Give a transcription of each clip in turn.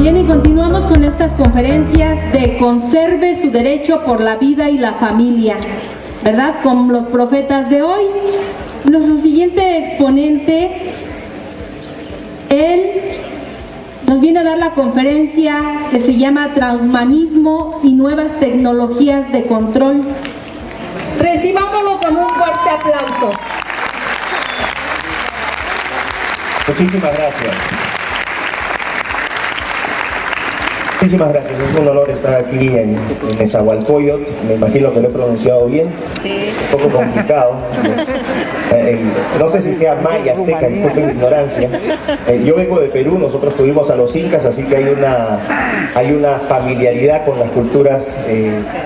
Bien, y continuamos con estas conferencias de conserve su derecho por la vida y la familia, ¿verdad? Con los profetas de hoy. Nuestro siguiente exponente, él nos viene a dar la conferencia que se llama Transhumanismo y nuevas tecnologías de control. Recibámoslo con un fuerte aplauso. Muchísimas gracias. Muchísimas gracias, es un honor estar aquí en Nezahualcóyotl. Me imagino que lo he pronunciado bien. Sí. Un poco complicado. No sé si sea maya, azteca, disculpen mi ignorancia. Yo vengo de Perú, nosotros tuvimos a los incas, así que hay una familiaridad con las culturas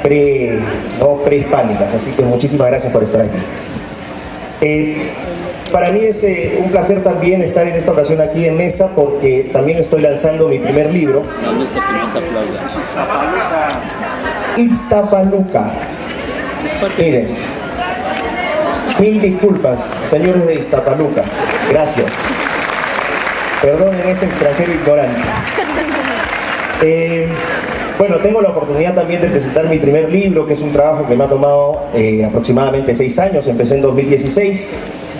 prehispánicas, así que muchísimas gracias por estar aquí. Para mí es un placer también estar en esta ocasión aquí en Mesa, porque también estoy lanzando mi primer libro. Ixtapaluca. Miren, mil disculpas, señores de Ixtapaluca. Gracias. Perdonen este extranjero ignorante. Bueno, tengo la oportunidad también de presentar mi primer libro, que es un trabajo que me ha tomado aproximadamente 6 años. Empecé en 2016.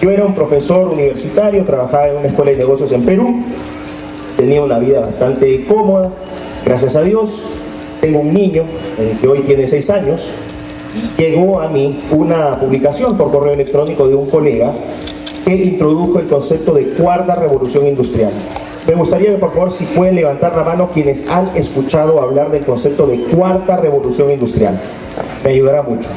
Yo era un profesor universitario, trabajaba en una escuela de negocios en Perú, tenía una vida bastante cómoda, gracias a Dios. Tengo un niño que hoy tiene 6 años. Llegó a mí una publicación por correo electrónico de un colega que introdujo el concepto de cuarta revolución industrial. Me gustaría que por favor, si pueden levantar la mano quienes han escuchado hablar del concepto de cuarta revolución industrial. Me ayudará mucho.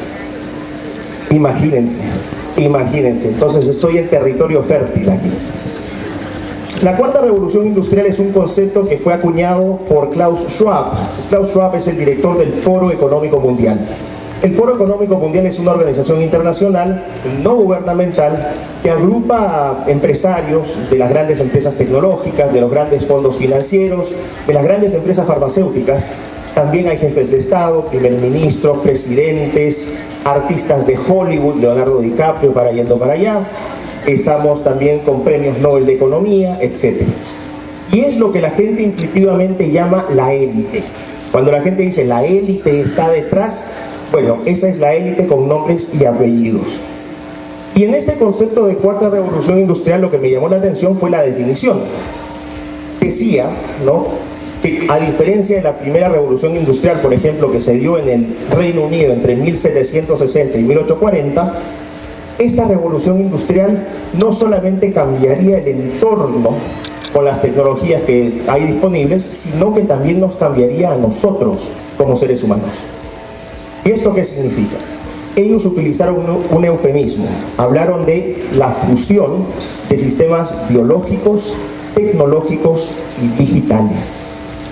Imagínense, entonces estoy en territorio fértil aquí. La cuarta revolución industrial es un concepto que fue acuñado por Klaus Schwab. Klaus Schwab es el director del Foro Económico Mundial. El Foro Económico Mundial es una organización internacional no gubernamental que agrupa a empresarios de las grandes empresas tecnológicas, de los grandes fondos financieros, de las grandes empresas farmacéuticas. También hay jefes de Estado, primer ministros, presidentes, artistas de Hollywood, Leonardo DiCaprio yendo para allá. Estamos también con premios Nobel de Economía, etc. Y es lo que la gente intuitivamente llama la élite. Cuando la gente dice la élite está detrás, bueno, esa es la élite con nombres y apellidos. Y en este concepto de cuarta revolución industrial lo que me llamó la atención fue la definición. Decía, ¿no?, que a diferencia de la primera revolución industrial, por ejemplo, que se dio en el Reino Unido entre 1760 y 1840, esta revolución industrial no solamente cambiaría el entorno con las tecnologías que hay disponibles, sino que también nos cambiaría a nosotros como seres humanos. ¿Y esto qué significa? Ellos utilizaron un eufemismo, hablaron de la fusión de sistemas biológicos, tecnológicos y digitales.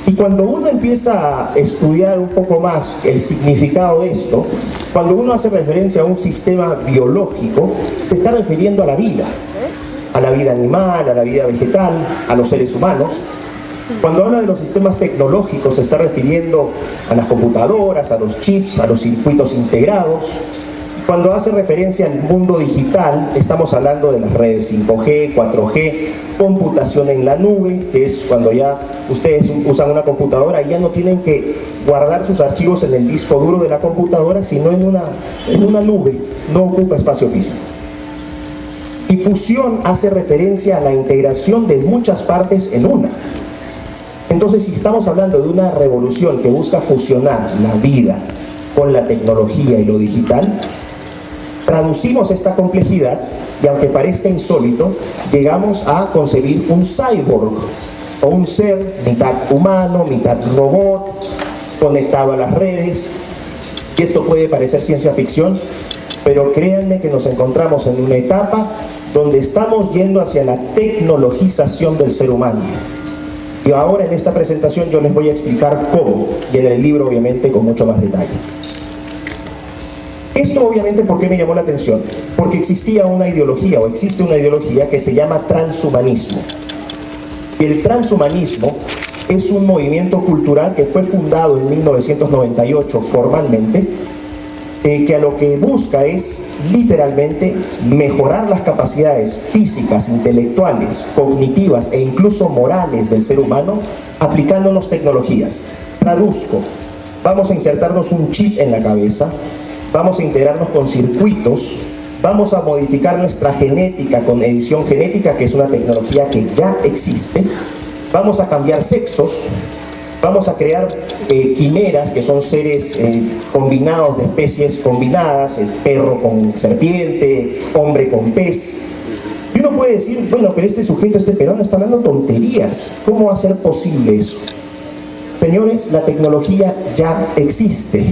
Y cuando uno empieza a estudiar un poco más el significado de esto, cuando uno hace referencia a un sistema biológico, se está refiriendo a la vida animal, a la vida vegetal, a los seres humanos. Cuando habla de los sistemas tecnológicos, se está refiriendo a las computadoras, a los chips, a los circuitos integrados. Cuando hace referencia al mundo digital, estamos hablando de las redes 5G, 4G, computación en la nube, que es cuando ya ustedes usan una computadora y ya no tienen que guardar sus archivos en el disco duro de la computadora, sino en una nube, no ocupa espacio físico. Y fusión hace referencia a la integración de muchas partes en una. Entonces, si estamos hablando de una revolución que busca fusionar la vida con la tecnología y lo digital, traducimos esta complejidad y, aunque parezca insólito, llegamos a concebir un cyborg, o un ser mitad humano, mitad robot, conectado a las redes. Y esto puede parecer ciencia ficción, pero créanme que nos encontramos en una etapa donde estamos yendo hacia la tecnologización del ser humano. Y ahora en esta presentación yo les voy a explicar cómo, y en el libro obviamente con mucho más detalle. Esto obviamente, ¿por qué me llamó la atención? Porque existía una ideología, o existe una ideología que se llama transhumanismo. Y el transhumanismo es un movimiento cultural que fue fundado en 1998 formalmente que a lo que busca es literalmente mejorar las capacidades físicas, intelectuales, cognitivas e incluso morales del ser humano aplicándonos tecnologías. Traduzco, vamos a insertarnos un chip en la cabeza, vamos a integrarnos con circuitos, vamos a modificar nuestra genética con edición genética, que es una tecnología que ya existe, vamos a cambiar sexos, vamos a crear quimeras, que son seres combinados de especies combinadas, perro con serpiente, hombre con pez. Y uno puede decir, bueno, pero este sujeto, este peruano está hablando tonterías. ¿Cómo va a ser posible eso? Señores, la tecnología ya existe.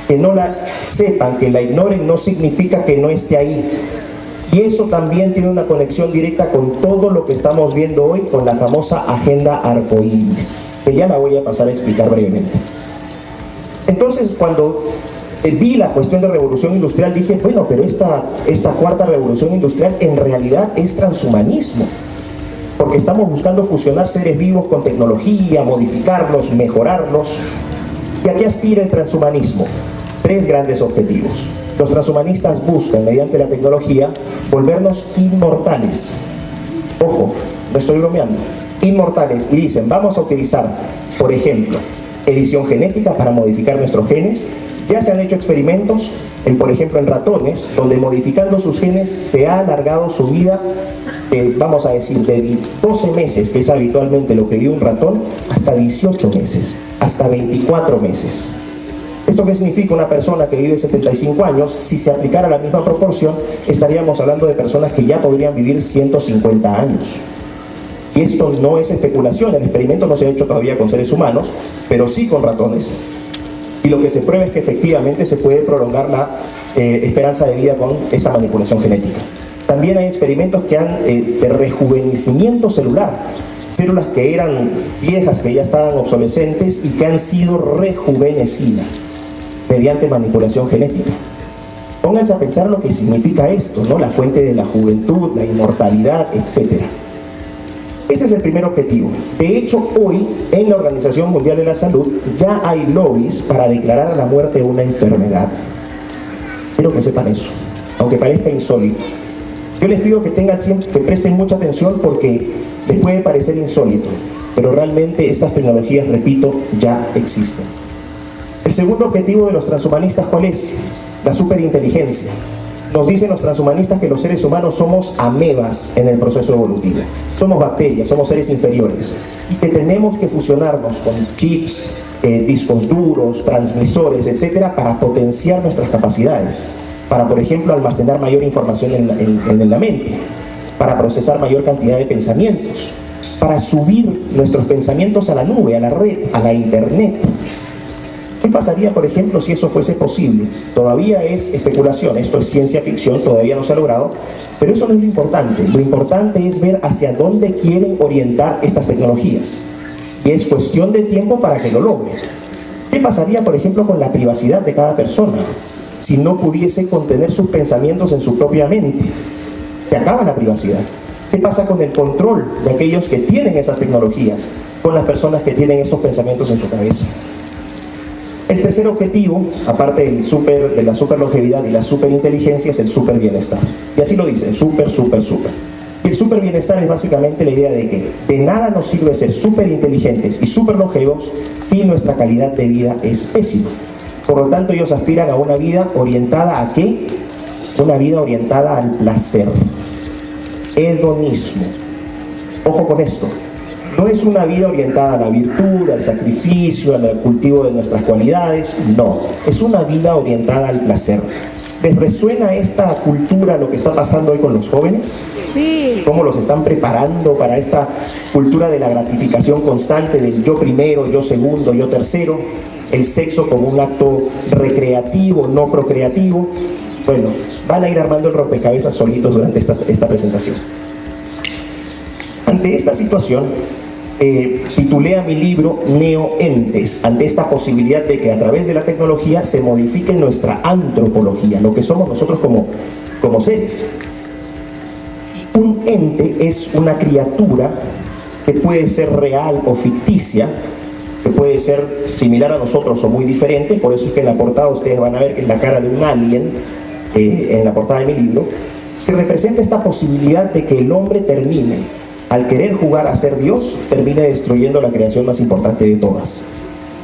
Que no la sepan, que la ignoren, no significa que no esté ahí. Y eso también tiene una conexión directa con todo lo que estamos viendo hoy, con la famosa agenda arcoíris, que ya la voy a pasar a explicar brevemente. Entonces, cuando vi la cuestión de revolución industrial, dije, bueno, pero esta cuarta revolución industrial en realidad es transhumanismo, porque estamos buscando fusionar seres vivos con tecnología, modificarlos, mejorarlos. ¿Y a qué aspira el transhumanismo? 3 grandes objetivos. Los transhumanistas buscan, mediante la tecnología, volvernos inmortales. Ojo, no estoy bromeando. Inmortales. Y dicen, vamos a utilizar, por ejemplo, edición genética para modificar nuestros genes. Ya se han hecho experimentos, por ejemplo, en ratones, donde modificando sus genes se ha alargado su vida, vamos a decir, de 12 meses, que es habitualmente lo que vive un ratón, hasta 18 meses, hasta 24 meses. ¿Esto qué significa? Una persona que vive 75 años, si se aplicara la misma proporción, estaríamos hablando de personas que ya podrían vivir 150 años. Y esto no es especulación, el experimento no se ha hecho todavía con seres humanos, pero sí con ratones. Y lo que se prueba es que efectivamente se puede prolongar la esperanza de vida con esta manipulación genética. También hay experimentos que han de rejuvenecimiento celular, células que eran viejas, que ya estaban obsolescentes y que han sido rejuvenecidas mediante manipulación genética. Pónganse a pensar lo que significa esto, ¿no? La fuente de la juventud, la inmortalidad, etc. Ese es el primer objetivo. De hecho, hoy en la Organización Mundial de la Salud ya hay lobbies para declarar a la muerte una enfermedad. Quiero que sepan eso, aunque parezca insólito. Yo les pido que presten mucha atención porque les puede parecer insólito, pero realmente estas tecnologías, repito, ya existen. El segundo objetivo de los transhumanistas, ¿cuál es? La superinteligencia. Nos dicen los transhumanistas que los seres humanos somos amebas en el proceso evolutivo. Somos bacterias, somos seres inferiores. Y que tenemos que fusionarnos con chips, discos duros, transmisores, etcétera, para potenciar nuestras capacidades. Para, por ejemplo, almacenar mayor información en la mente. Para procesar mayor cantidad de pensamientos. Para subir nuestros pensamientos a la nube, a la red, a la internet. ¿Qué pasaría, por ejemplo, si eso fuese posible? Todavía es especulación, esto es ciencia ficción, todavía no se ha logrado, pero eso no es lo importante. Lo importante es ver hacia dónde quieren orientar estas tecnologías. Y es cuestión de tiempo para que lo logren. ¿Qué pasaría, por ejemplo, con la privacidad de cada persona? Si no pudiese contener sus pensamientos en su propia mente. Se acaba la privacidad. ¿Qué pasa con el control de aquellos que tienen esas tecnologías? Con las personas que tienen estos pensamientos en su cabeza. El tercer objetivo, aparte de la superlongevidad y la superinteligencia, es el superbienestar. Y así lo dicen, super. Y el superbienestar es básicamente la idea de que de nada nos sirve ser superinteligentes y superlongevos si nuestra calidad de vida es pésima. Por lo tanto, ellos aspiran a una vida orientada ¿a qué? Una vida orientada al placer. Hedonismo. Ojo con esto. No es una vida orientada a la virtud, al sacrificio, al cultivo de nuestras cualidades, no. Es una vida orientada al placer. ¿Les resuena esta cultura, lo que está pasando hoy con los jóvenes? Sí. ¿Cómo los están preparando para esta cultura de la gratificación constante, del yo primero, yo segundo, yo tercero? El sexo como un acto recreativo, no procreativo. Bueno, van a ir armando el rompecabezas solitos durante esta presentación. Ante esta situación, titulé a mi libro Neoentes, ante esta posibilidad de que a través de la tecnología se modifique nuestra antropología, lo que somos nosotros como seres. Un ente es una criatura que puede ser real o ficticia, que puede ser similar a nosotros o muy diferente. Por eso es que en la portada ustedes van a ver que es la cara de un alien, en la portada de mi libro, que representa esta posibilidad de que el hombre termine, al querer jugar a ser Dios, termine destruyendo la creación más importante de todas.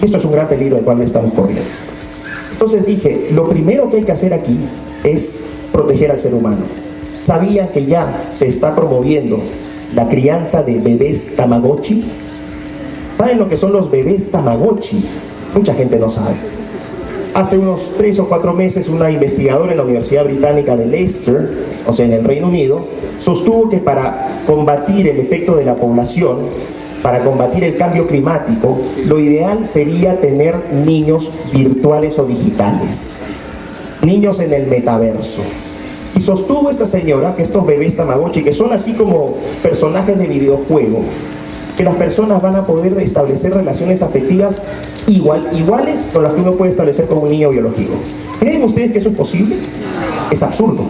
Y esto es un gran peligro del cual estamos corriendo. Entonces dije, lo primero que hay que hacer aquí es proteger al ser humano. ¿Sabían que ya se está promoviendo la crianza de bebés Tamagotchi? ¿Saben lo que son los bebés Tamagotchi? Mucha gente no sabe. Hace unos 3 o 4 meses, una investigadora en la Universidad Británica de Leicester, o sea, en el Reino Unido, sostuvo que para combatir el efecto de la población, para combatir el cambio climático, lo ideal sería tener niños virtuales o digitales, niños en el metaverso. Y sostuvo esta señora que estos bebés Tamagotchi, que son así como personajes de videojuego, que las personas van a poder establecer relaciones afectivas iguales con las que uno puede establecer con un niño biológico. ¿Creen ustedes que eso es posible? Es absurdo.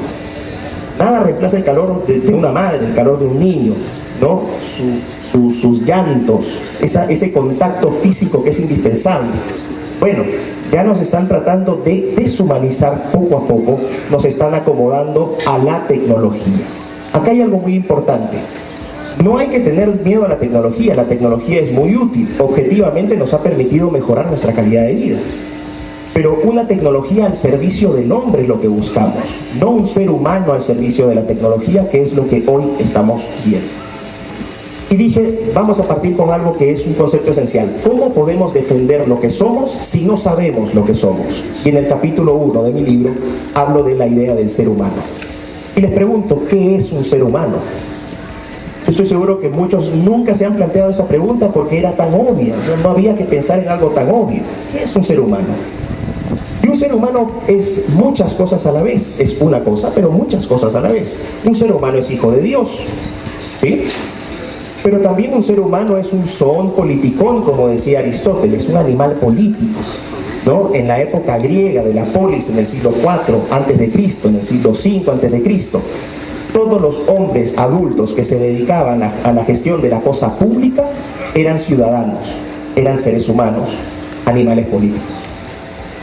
Nada reemplaza el calor de una madre, el calor de un niño, ¿no? Sus llantos, ese contacto físico que es indispensable. Bueno, ya nos están tratando de deshumanizar poco a poco, nos están acomodando a la tecnología. Acá hay algo muy importante. No hay que tener miedo a la tecnología es muy útil, objetivamente nos ha permitido mejorar nuestra calidad de vida. Pero una tecnología al servicio del hombre es lo que buscamos, no un ser humano al servicio de la tecnología, que es lo que hoy estamos viendo. Y dije, vamos a partir con algo que es un concepto esencial. ¿Cómo podemos defender lo que somos si no sabemos lo que somos? Y en el capítulo 1 de mi libro hablo de la idea del ser humano. Y les pregunto, ¿qué es un ser humano? Estoy seguro que muchos nunca se han planteado esa pregunta porque era tan obvia, o sea, no había que pensar en algo tan obvio. ¿Qué es un ser humano? Y un ser humano es muchas cosas a la vez, es una cosa, pero muchas cosas a la vez. Un ser humano es hijo de Dios, ¿sí? Pero también un ser humano es un zoon politicón, como decía Aristóteles, un animal político, ¿no? En la época griega de la polis, en el siglo IV a.C., en el siglo V a.C., todos los hombres adultos que se dedicaban a la gestión de la cosa pública eran ciudadanos, eran seres humanos, animales políticos.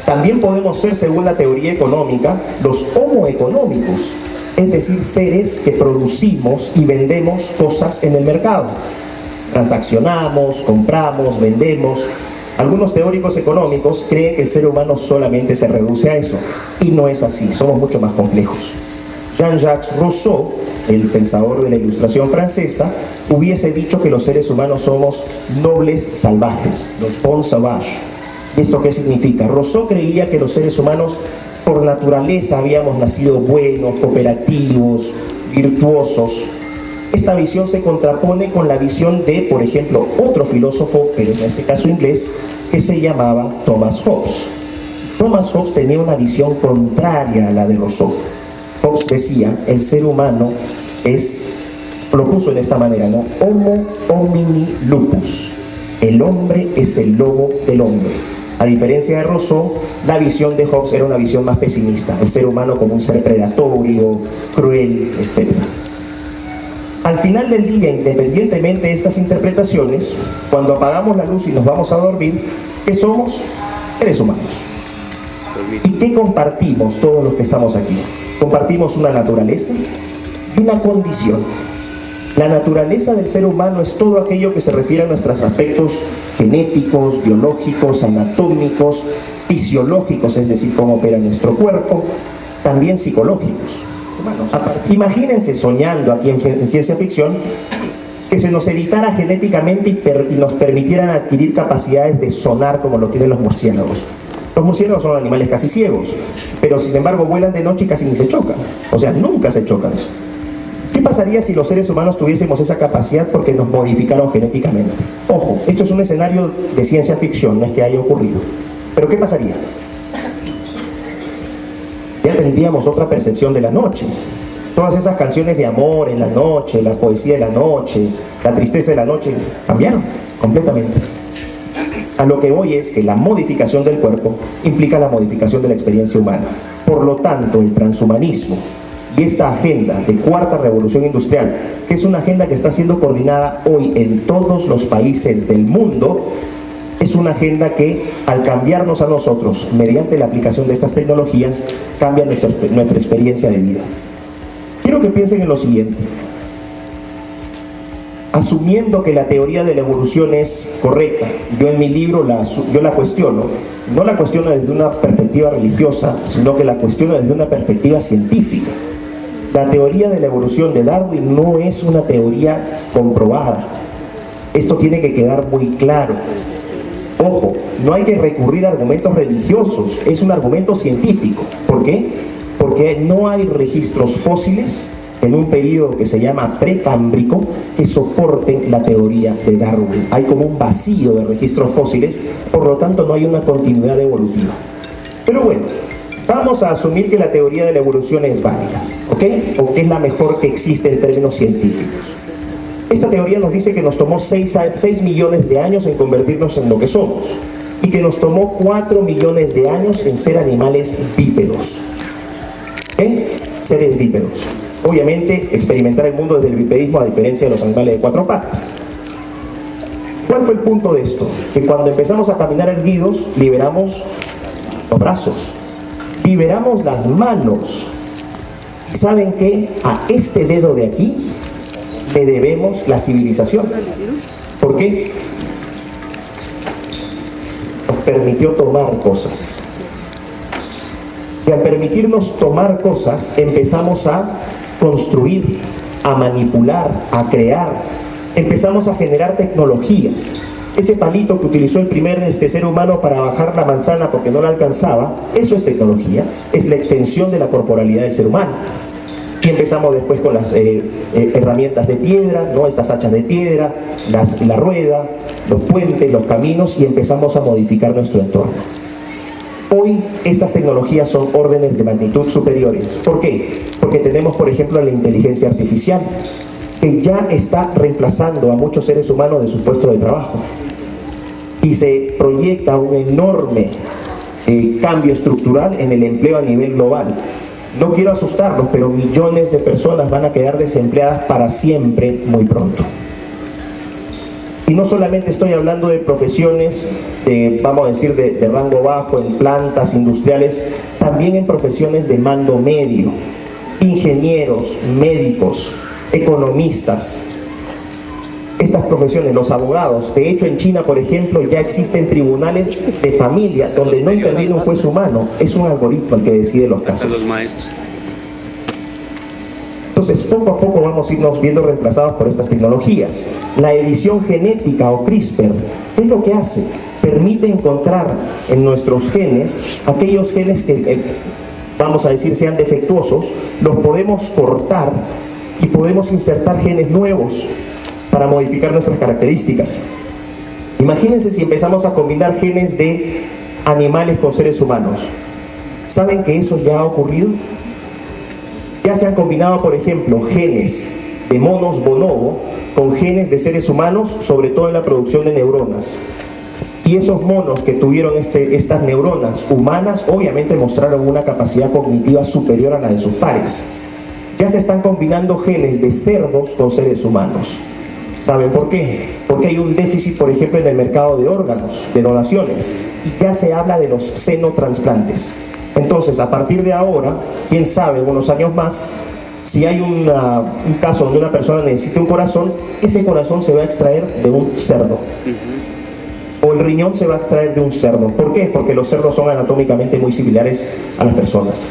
También podemos ser, según la teoría económica, los homo económicos, es decir, seres que producimos y vendemos cosas en el mercado. Transaccionamos, compramos, vendemos. Algunos teóricos económicos creen que el ser humano solamente se reduce a eso, y no es así, somos mucho más complejos. Jean-Jacques Rousseau, el pensador de la Ilustración francesa, hubiese dicho que los seres humanos somos nobles salvajes, los bons sauvages. ¿Esto qué significa? Rousseau creía que los seres humanos por naturaleza habíamos nacido buenos, cooperativos, virtuosos. Esta visión se contrapone con la visión de, por ejemplo, otro filósofo, pero en este caso inglés, que se llamaba Thomas Hobbes. Thomas Hobbes tenía una visión contraria a la de Rousseau. Hobbes decía, el ser humano lo puso en esta manera, ¿no? Homo homini lupus. El hombre es el lobo del hombre. A diferencia de Rousseau, la visión de Hobbes era una visión más pesimista, el ser humano como un ser predatorio, cruel, etc. Al final del día, independientemente de estas interpretaciones, cuando apagamos la luz y nos vamos a dormir, ¿qué somos? Seres humanos. ¿Y qué compartimos todos los que estamos aquí? Compartimos una naturaleza y una condición. La naturaleza del ser humano es todo aquello que se refiere a nuestros aspectos genéticos, biológicos, anatómicos, fisiológicos, es decir, cómo opera nuestro cuerpo, también psicológicos. Imagínense soñando aquí en ciencia ficción que se nos editara genéticamente y nos permitieran adquirir capacidades de sonar como lo tienen los murciélagos. Los murciélagos son animales casi ciegos, pero sin embargo vuelan de noche y casi ni se chocan, o sea, nunca se chocan. ¿Qué pasaría si los seres humanos tuviésemos esa capacidad porque nos modificaron genéticamente? Ojo, esto es un escenario de ciencia ficción, no es que haya ocurrido. ¿Pero qué pasaría? Ya tendríamos otra percepción de la noche. Todas esas canciones de amor en la noche, la poesía de la noche, la tristeza de la noche, cambiaron completamente. A lo que voy es que la modificación del cuerpo implica la modificación de la experiencia humana. Por lo tanto, el transhumanismo y esta agenda de cuarta revolución industrial, que es una agenda que está siendo coordinada hoy en todos los países del mundo, es una agenda que, al cambiarnos a nosotros mediante la aplicación de estas tecnologías, cambia nuestra experiencia de vida. Quiero que piensen en lo siguiente. Asumiendo que la teoría de la evolución es correcta, yo en mi libro yo la cuestiono, no la cuestiono desde una perspectiva religiosa, sino que la cuestiono desde una perspectiva científica. La teoría de la evolución de Darwin no es una teoría comprobada. Esto tiene que quedar muy claro. Ojo, no hay que recurrir a argumentos religiosos, es un argumento científico. ¿Por qué? Porque no hay registros fósiles en un periodo que se llama precámbrico que soporten la teoría de Darwin. Hay como un vacío de registros fósiles, por lo tanto no hay una continuidad evolutiva. Pero bueno, vamos a asumir que la teoría de la evolución es válida, ¿ok? O que es la mejor que existe en términos científicos. Esta teoría nos dice que nos tomó 6 millones de años en convertirnos en lo que somos y que nos tomó 4 millones de años en ser animales bípedos. Seres bípedos. Obviamente, experimentar el mundo desde el bipedismo, a diferencia de los animales de 4 patas. ¿Cuál fue el punto de esto? Que cuando empezamos a caminar erguidos, liberamos los brazos, liberamos las manos. ¿Saben qué? A este dedo de aquí le debemos la civilización. ¿Por qué? Nos permitió tomar cosas. Y al permitirnos tomar cosas, empezamos a construir, a manipular, a crear. Empezamos a generar tecnologías. Ese palito que utilizó el primer ser humano para bajar la manzana porque no la alcanzaba, eso es tecnología, es la extensión de la corporalidad del ser humano. Y empezamos después con las herramientas de piedra, ¿no? Estas hachas de piedra, la rueda, los puentes, los caminos, y empezamos a modificar nuestro entorno. Hoy estas tecnologías son órdenes de magnitud superiores. ¿Por qué? Porque tenemos, por ejemplo, la inteligencia artificial, que ya está reemplazando a muchos seres humanos de su puesto de trabajo. Y se proyecta un enorme cambio estructural en el empleo a nivel global. No quiero asustarlos, pero millones de personas van a quedar desempleadas para siempre muy pronto. Y no solamente estoy hablando de profesiones, vamos a decir, de rango bajo, en plantas industriales, también en profesiones de mando medio, ingenieros, médicos, economistas. Estas profesiones, los abogados, de hecho en China, por ejemplo, ya existen tribunales de familia donde no interviene un juez humano, es un algoritmo el que decide los casos. Entonces, poco a poco vamos a irnos viendo reemplazados por estas tecnologías. La edición genética o CRISPR, ¿qué es lo que hace? Permite encontrar en nuestros genes, aquellos genes que, vamos a decir, sean defectuosos, los podemos cortar y podemos insertar genes nuevos para modificar nuestras características. Imagínense si empezamos a combinar genes de animales con seres humanos. ¿Saben que eso ya ha ocurrido? Ya se han combinado, por ejemplo, genes de monos bonobo con genes de seres humanos, sobre todo en la producción de neuronas. Y esos monos que tuvieron estas neuronas humanas, obviamente mostraron una capacidad cognitiva superior a la de sus pares. Ya se están combinando genes de cerdos con seres humanos. ¿Saben por qué? Porque hay un déficit, por ejemplo, en el mercado de órganos, de donaciones, y ya se habla de los xenotransplantes. Entonces, a partir de ahora, quién sabe, unos años más, si hay un caso donde una persona necesita un corazón, ese corazón se va a extraer de un cerdo. O el riñón se va a extraer de un cerdo. ¿Por qué? Porque los cerdos son anatómicamente muy similares a las personas.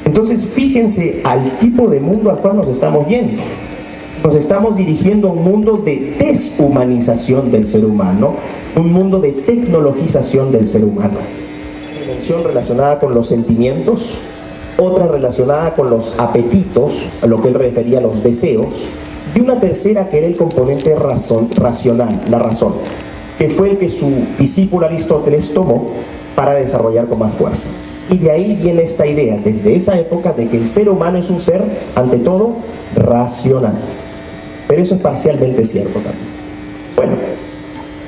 Entonces, fíjense al tipo de mundo al cual nos estamos yendo. Nos estamos dirigiendo a un mundo de deshumanización del ser humano, un mundo de tecnologización del ser humano. Dimensión relacionada con los sentimientos, otra relacionada con los apetitos, a lo que él refería a los deseos, y una tercera que era el componente racional, la razón, que fue el que su discípulo Aristóteles tomó para desarrollar con más fuerza. Y de ahí viene esta idea, desde esa época, de que el ser humano es un ser, ante todo, racional. Pero eso es parcialmente cierto también. Bueno,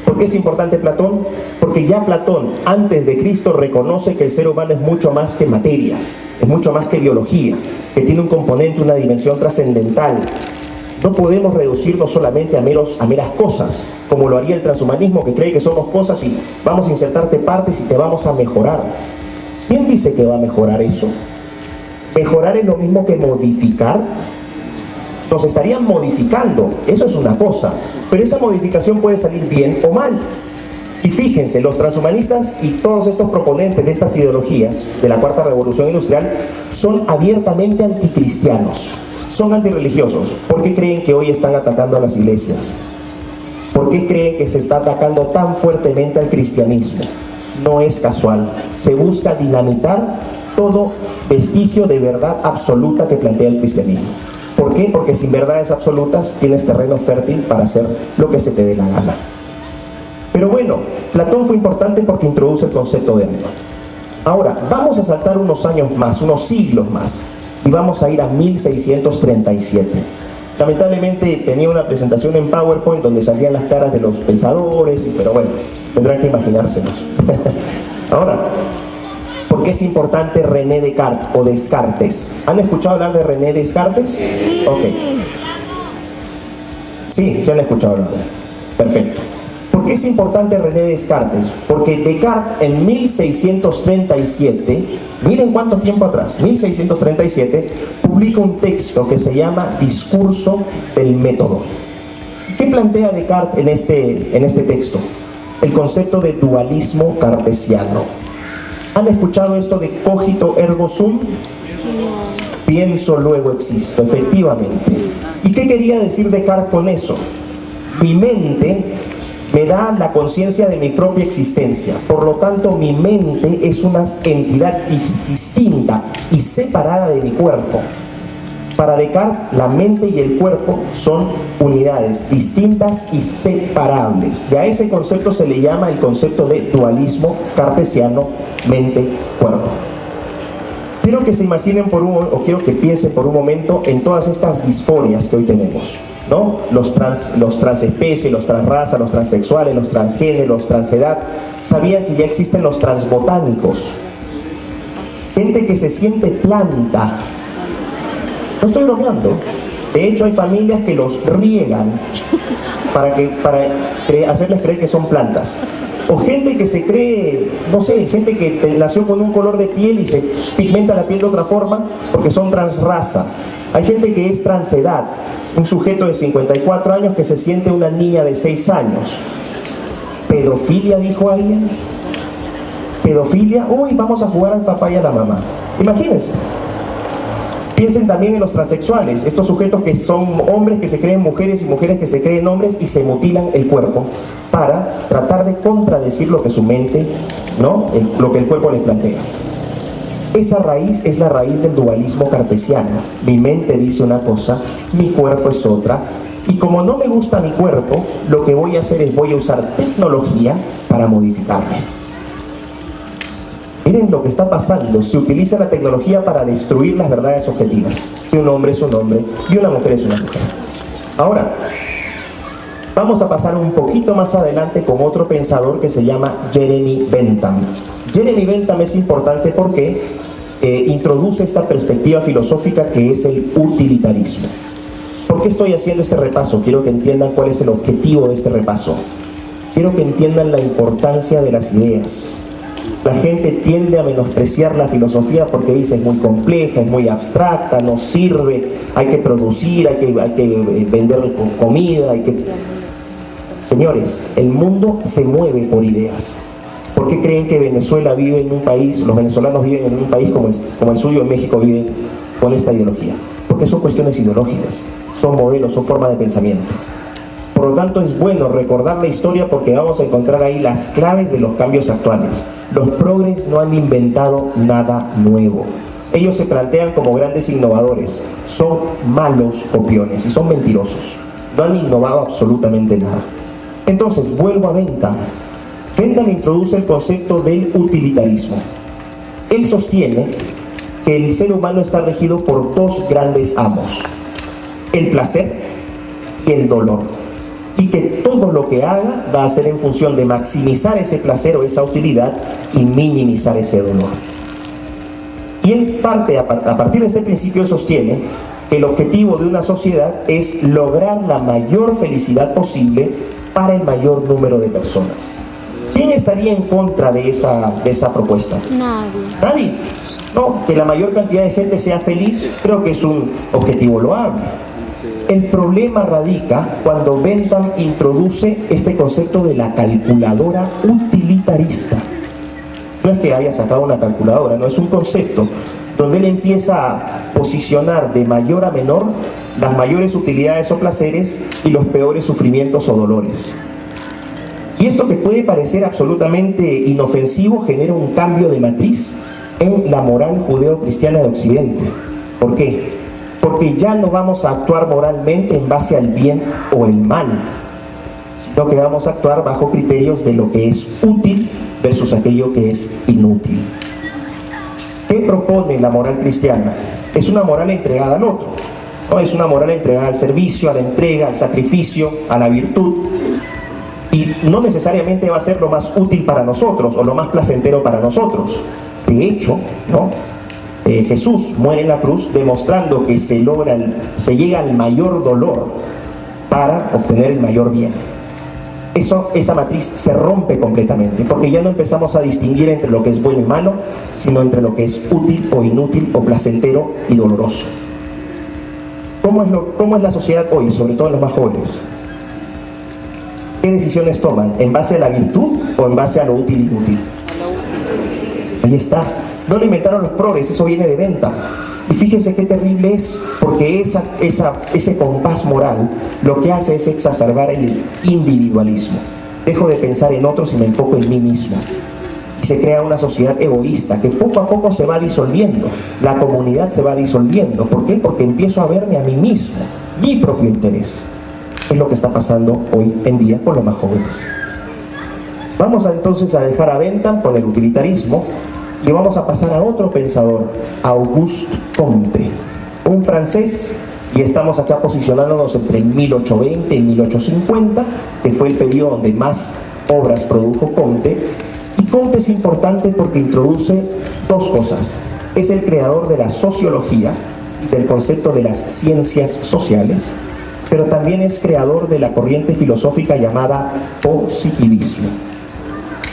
¿por qué es importante Platón? Porque ya Platón, antes de Cristo, reconoce que el ser humano es mucho más que materia, es mucho más que biología, que tiene un componente, una dimensión trascendental, No podemos reducirnos solamente a meras cosas, como lo haría el transhumanismo, que cree que somos cosas y vamos a insertarte partes y te vamos a mejorar. ¿Quién dice que va a mejorar eso? ¿Mejorar es lo mismo que modificar? Nos estarían modificando, eso es una cosa, pero esa modificación puede salir bien o mal. Y fíjense, los transhumanistas y todos estos proponentes de estas ideologías de la Cuarta Revolución Industrial son abiertamente anticristianos, son antirreligiosos. ¿Por qué creen que hoy están atacando a las iglesias? ¿Por qué creen que se está atacando tan fuertemente al cristianismo? No es casual, se busca dinamitar todo vestigio de verdad absoluta que plantea el cristianismo. ¿Por qué? Porque sin verdades absolutas tienes terreno fértil para hacer lo que se te dé la gana. Pero bueno, Platón fue importante porque introduce el concepto de alma. Ahora, vamos a saltar unos años más, unos siglos más, y vamos a ir a 1637. Lamentablemente tenía una presentación en PowerPoint donde salían las caras de los pensadores, pero bueno, tendrán que imaginárselos. Ahora, ¿por qué es importante René Descartes o Descartes? ¿Han escuchado hablar de René Descartes? Sí. Ok. Sí, se han escuchado hablar de él. Perfecto. ¿Por qué es importante René Descartes? Porque Descartes en 1637, miren cuánto tiempo atrás, 1637, publica un texto que se llama Discurso del Método. ¿Qué plantea Descartes en este texto? El concepto de dualismo cartesiano. ¿Han escuchado esto de cogito ergo sum? Pienso, luego existo, efectivamente. ¿Y qué quería decir Descartes con eso? Mi mente me da la conciencia de mi propia existencia, por lo tanto mi mente es una entidad distinta y separada de mi cuerpo. Para Descartes, la mente y el cuerpo son unidades distintas y separables. Y a ese concepto se le llama el concepto de dualismo cartesiano, mente-cuerpo. Quiero que se imaginen quiero que piensen por un momento en todas estas disforias que hoy tenemos, ¿no? Los transespecies, los transrazas, los transexuales, los transgéneros, los transedad. ¿Sabían que ya existen los transbotánicos? Gente que se siente planta. No estoy bromeando. De hecho, hay familias que los riegan para hacerles creer que son plantas. O gente que se cree, no sé, gente que nació con un color de piel y se pigmenta la piel de otra forma porque son transraza. Hay gente que es transedad, un sujeto de 54 años que se siente una niña de 6 años. ¿Pedofilia, dijo alguien? ¿Pedofilia? Uy, vamos a jugar al papá y a la mamá. Imagínense. Piensen también en los transexuales, estos sujetos que son hombres que se creen mujeres y mujeres que se creen hombres y se mutilan el cuerpo para tratar de contradecir lo que su mente, ¿no? Lo que el cuerpo les plantea. Esa raíz es la raíz del dualismo cartesiano. Mi mente dice una cosa, mi cuerpo es otra, y como no me gusta mi cuerpo, lo que voy a hacer es voy a usar tecnología para modificarme. Miren lo que está pasando, se utiliza la tecnología para destruir las verdades objetivas. Que un hombre es un hombre y una mujer es una mujer. Ahora, vamos a pasar un poquito más adelante con otro pensador que se llama Jeremy Bentham. Jeremy Bentham es importante porque introduce esta perspectiva filosófica que es el utilitarismo. ¿Por qué estoy haciendo este repaso? Quiero que entiendan cuál es el objetivo de este repaso. Quiero que entiendan la importancia de las ideas. La gente tiende a menospreciar la filosofía porque dice es muy compleja, es muy abstracta, no sirve, hay que producir, hay que vender comida, Señores, el mundo se mueve por ideas. ¿Por qué creen que Venezuela vive en un país, los venezolanos viven en un país como el suyo en México vive con esta ideología? Porque son cuestiones ideológicas, son modelos, son formas de pensamiento. Por lo tanto, es bueno recordar la historia porque vamos a encontrar ahí las claves de los cambios actuales. Los progres no han inventado nada nuevo. Ellos se plantean como grandes innovadores. Son malos copiones y son mentirosos. No han innovado absolutamente nada. Entonces, vuelvo a Bentham. Bentham introduce el concepto del utilitarismo. Él sostiene que el ser humano está regido por dos grandes amos: el placer y el dolor. Y que todo lo que haga va a ser en función de maximizar ese placer o esa utilidad y minimizar ese dolor. Y él parte, a partir de este principio, sostiene que el objetivo de una sociedad es lograr la mayor felicidad posible para el mayor número de personas. ¿Quién estaría en contra de esa propuesta? Nadie. Nadie. No, que la mayor cantidad de gente sea feliz, creo que es un objetivo loable. El problema radica cuando Bentham introduce este concepto de la calculadora utilitarista. No es que haya sacado una calculadora, no, es un concepto donde él empieza a posicionar de mayor a menor las mayores utilidades o placeres y los peores sufrimientos o dolores. Y esto, que puede parecer absolutamente inofensivo, genera un cambio de matriz en la moral judeo-cristiana de Occidente. ¿Por qué? Porque ya no vamos a actuar moralmente en base al bien o el mal, sino que vamos a actuar bajo criterios de lo que es útil versus aquello que es inútil. ¿Qué propone la moral cristiana? Es una moral entregada al otro, ¿no? Es una moral entregada al servicio, a la entrega, al sacrificio, a la virtud, y no necesariamente va a ser lo más útil para nosotros o lo más placentero para nosotros. De hecho, ¿no? Jesús muere en la cruz demostrando que se llega al mayor dolor para obtener el mayor bien. Esa matriz se rompe completamente, porque ya no empezamos a distinguir entre lo que es bueno y malo, sino entre lo que es útil o inútil, o placentero y doloroso. ¿Cómo es la sociedad hoy, sobre todo los más jóvenes? ¿Qué decisiones toman? ¿En base a la virtud o en base a lo útil e inútil? Ahí está. No lo inventaron los progres, eso viene de Bentham. Y fíjense qué terrible es, porque ese compás moral lo que hace es exacerbar el individualismo. Dejo de pensar en otros y me enfoco en mí mismo. Y se crea una sociedad egoísta que poco a poco se va disolviendo. La comunidad se va disolviendo. ¿Por qué? Porque empiezo a verme a mí mismo, mi propio interés. Es lo que está pasando hoy en día con los más jóvenes. Vamos entonces a dejar a Bentham con el utilitarismo y vamos a pasar a otro pensador, Auguste Comte, un francés, y estamos acá posicionándonos entre 1820 y 1850, que fue el periodo donde más obras produjo Comte. Y Comte es importante porque introduce dos cosas. Es el creador de la sociología, del concepto de las ciencias sociales, pero también es creador de la corriente filosófica llamada positivismo.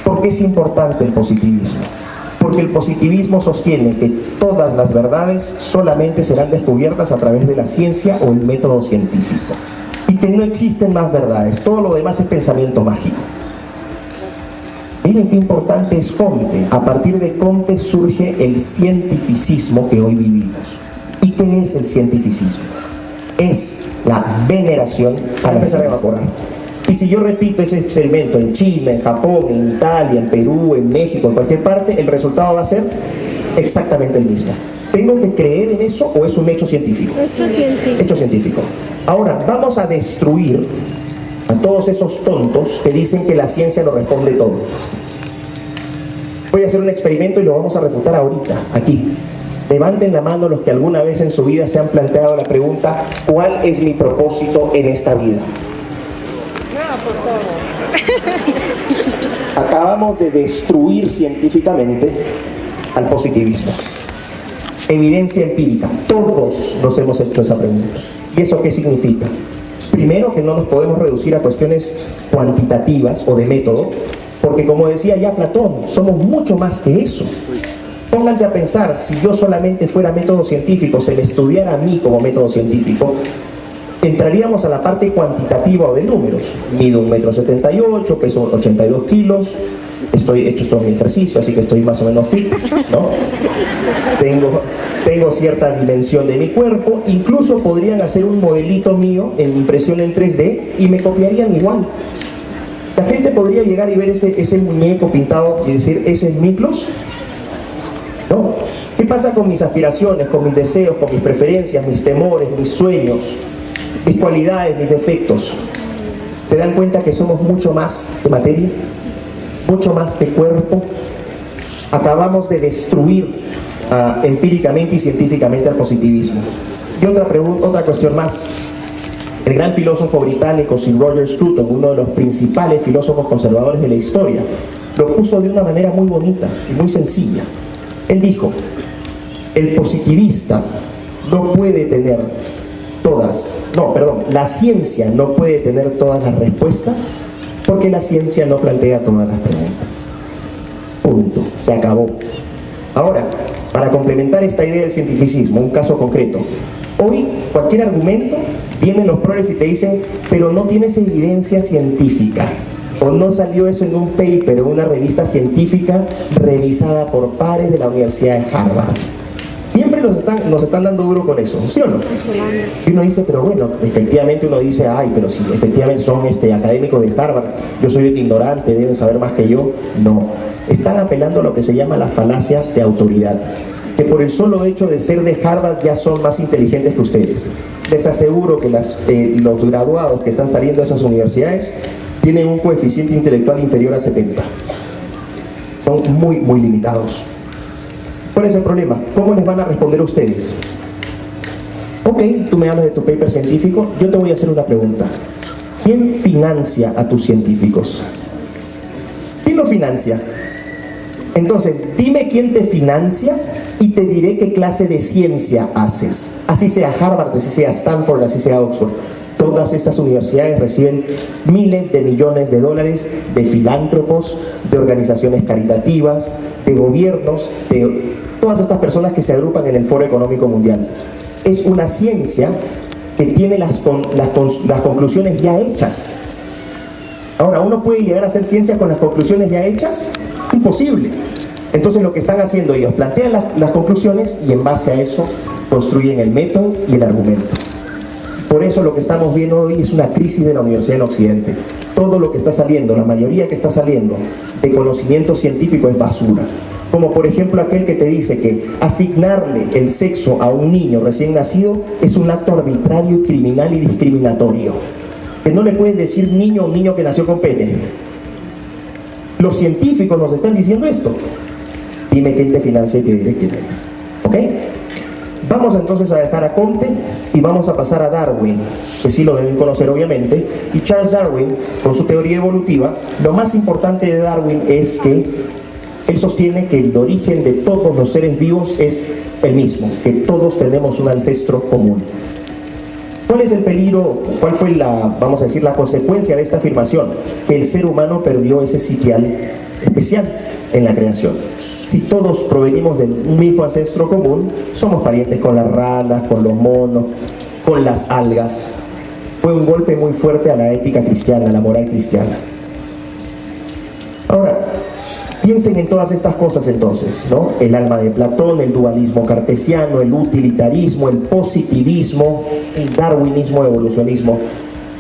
¿Por qué es importante el positivismo? Porque el positivismo sostiene que todas las verdades solamente serán descubiertas a través de la ciencia o el método científico, y que no existen más verdades, todo lo demás es pensamiento mágico. Miren qué importante es Comte. A partir de Comte surge el cientificismo que hoy vivimos. ¿Y qué es el cientificismo? Es la veneración a la ciencia. Y si yo repito ese experimento en China, en Japón, en Italia, en Perú, en México, en cualquier parte, el resultado va a ser exactamente el mismo. ¿Tengo que creer en eso o es un hecho científico? Hecho científico. Ahora, vamos a destruir a todos esos tontos que dicen que la ciencia lo responde todo. Voy a hacer un experimento y lo vamos a refutar ahorita, aquí. Levanten la mano los que alguna vez en su vida se han planteado la pregunta: ¿cuál es mi propósito en esta vida? Acabamos de destruir científicamente al positivismo. Evidencia empírica, todos nos hemos hecho esa pregunta. ¿Y eso qué significa? Primero, que no nos podemos reducir a cuestiones cuantitativas o de método, porque como decía ya Platón, somos mucho más que eso. Pónganse a pensar, si yo solamente fuera método científico, se me estudiara a mí como método científico, entraríamos a la parte cuantitativa o de números. Mido 1,78 m, peso 82 kilos, he hecho todo mi ejercicio, así que estoy más o menos fit, ¿no? Tengo cierta dimensión de mi cuerpo, incluso podrían hacer un modelito mío en impresión en 3D y me copiarían igual. La gente podría llegar y ver ese muñeco pintado y decir: ¿ese es Miklos? ¿No? ¿Qué pasa con mis aspiraciones, con mis deseos, con mis preferencias, mis temores, mis sueños, mis cualidades, mis defectos? ¿Se dan cuenta que somos mucho más que materia? Mucho más que cuerpo. Acabamos de destruir empíricamente y científicamente al positivismo. Y otra cuestión más. El gran filósofo británico Sir Roger Scruton, uno de los principales filósofos conservadores de la historia, lo puso de una manera muy bonita y muy sencilla. Él dijo: el positivista no puede tener la ciencia no puede tener todas las respuestas porque la ciencia no plantea todas las preguntas. Punto, se acabó. Ahora, para complementar esta idea del cientificismo, un caso concreto. Hoy, cualquier argumento, vienen los progres y te dicen, pero no tienes evidencia científica, o no salió eso en un paper o una revista científica revisada por pares de la Universidad de Harvard. Siempre nos están dando duro con eso, ¿sí o no? Y uno dice, pero bueno, efectivamente uno dice, ay, pero si efectivamente son académicos de Harvard, yo soy un ignorante, deben saber más que yo. No, están apelando a lo que se llama la falacia de autoridad, que por el solo hecho de ser de Harvard ya son más inteligentes que ustedes. Les aseguro que los graduados que están saliendo de esas universidades tienen un coeficiente intelectual inferior a 70. Son muy, muy limitados. ¿Cuál es el problema? ¿Cómo les van a responder a ustedes? Ok, tú me hablas de tu paper científico, yo te voy a hacer una pregunta. ¿Quién financia a tus científicos? ¿Quién lo financia? Entonces, dime quién te financia y te diré qué clase de ciencia haces. Así sea Harvard, así sea Stanford, así sea Oxford. Todas estas universidades reciben miles de millones de dólares de filántropos, de organizaciones caritativas, de gobiernos, de todas estas personas que se agrupan en el Foro Económico Mundial. Es una ciencia que tiene las conclusiones ya hechas. Ahora, ¿uno puede llegar a hacer ciencia con las conclusiones ya hechas? Es imposible. Entonces lo que están haciendo ellos, plantean las conclusiones y en base a eso construyen el método y el argumento. Por eso lo que estamos viendo hoy es una crisis de la universidad en Occidente. Todo lo que está saliendo, la mayoría que está saliendo de conocimiento científico es basura. Como por ejemplo aquel que te dice que asignarle el sexo a un niño recién nacido es un acto arbitrario, criminal y discriminatorio. Que no le puedes decir niño a un niño que nació con pene. Los científicos nos están diciendo esto. Dime quién te financia y te diré quién eres. ¿Ok? Vamos entonces a dejar a Comte y vamos a pasar a Darwin, que sí lo deben conocer obviamente. Y Charles Darwin, con su teoría evolutiva, lo más importante de Darwin es que él sostiene que el origen de todos los seres vivos es el mismo, que todos tenemos un ancestro común. ¿Cuál es el peligro? ¿Cuál fue la consecuencia de esta afirmación? Que el ser humano perdió ese sitial especial en la creación. Si todos provenimos de un mismo ancestro común, somos parientes con las ranas, con los monos, con las algas. Fue un golpe muy fuerte a la ética cristiana, a la moral cristiana. Ahora, piensen en todas estas cosas entonces, ¿no? El alma de Platón, el dualismo cartesiano, el utilitarismo, el positivismo, el darwinismo, evolucionismo.